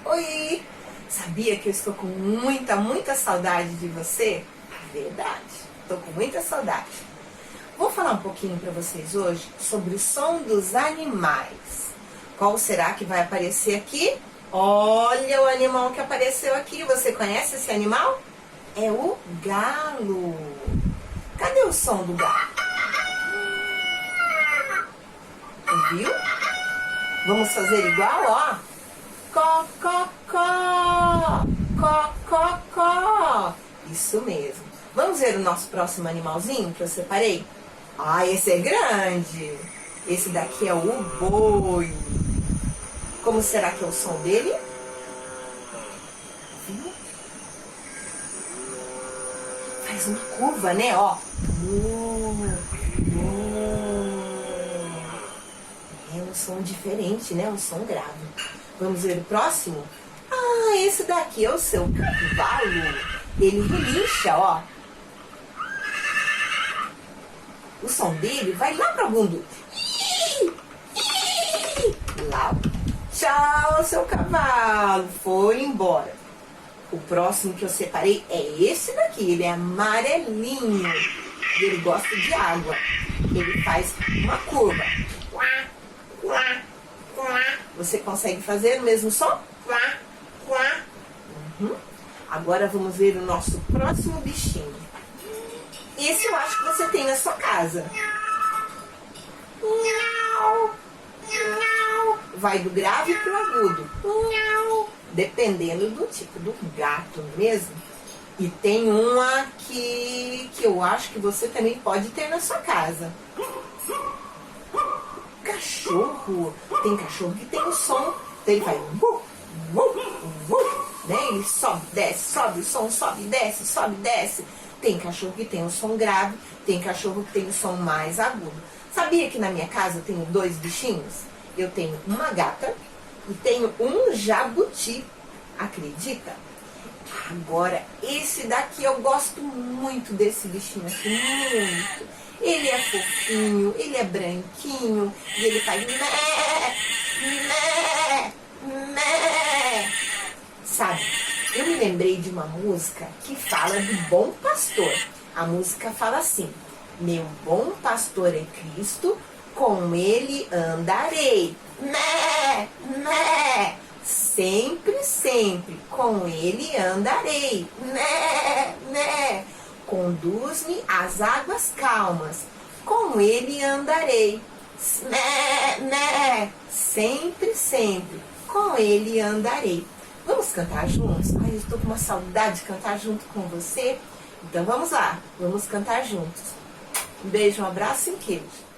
Oi! Sabia que eu estou com muita saudade de você? Verdade, estou com muita saudade. Vou falar um pouquinho para vocês hoje sobre o som dos animais. Qual será que vai aparecer aqui? Olha o animal que apareceu aqui. Você conhece esse animal? É o galo. Cadê o som do galo? Ouviu? Vamos fazer igual, ó. Có, có, có. Có, có, có. Isso mesmo. Vamos ver o nosso próximo animalzinho que eu separei? Ah, esse é grande. Esse daqui é o boi. Como será que é o som dele? Viu? Faz uma curva, né? Ó. É um som diferente, né? Um som grave. Vamos ver o próximo? Ah, esse daqui é o seu cavalo. Ele relincha, ó. O som dele vai lá para o fundo. Lá. Tchau, seu cavalo. Foi embora. O próximo que eu separei é esse daqui. Ele é amarelinho. E ele gosta de água. Ele faz uma curva. Você consegue fazer o mesmo som? Uhum. Agora vamos ver o nosso próximo bichinho. Esse eu acho que você tem na sua casa. Vai do grave para o agudo. Dependendo do tipo do gato mesmo. E tem um aqui que eu acho que você também pode ter na sua casa. Cachorro. Tem cachorro que tem o som. Ele vai... né? Ele sobe, desce, sobe, o som sobe, desce. Tem cachorro que tem o som grave. Tem cachorro que tem o som mais agudo. Sabia que na minha casa eu tenho 2 bichinhos? Eu tenho uma gata e tenho um jabuti. Acredita? Agora, esse daqui eu gosto muito desse bichinho aqui, muito. Ele é fofinho, ele é branquinho e ele faz mé, mé, mé. Sabe, eu me lembrei de uma música que fala do bom pastor. A música fala assim: meu bom pastor é Cristo, com ele andarei. Mé, mé. Sempre, sempre, com ele andarei. Né, né. Conduz-me às águas calmas, com ele andarei. Né, né. Sempre, sempre, com ele andarei. Vamos cantar juntos? Ai, eu estou com uma saudade de cantar junto com você. Então vamos lá, vamos cantar juntos. Um beijo, um abraço e um queijo.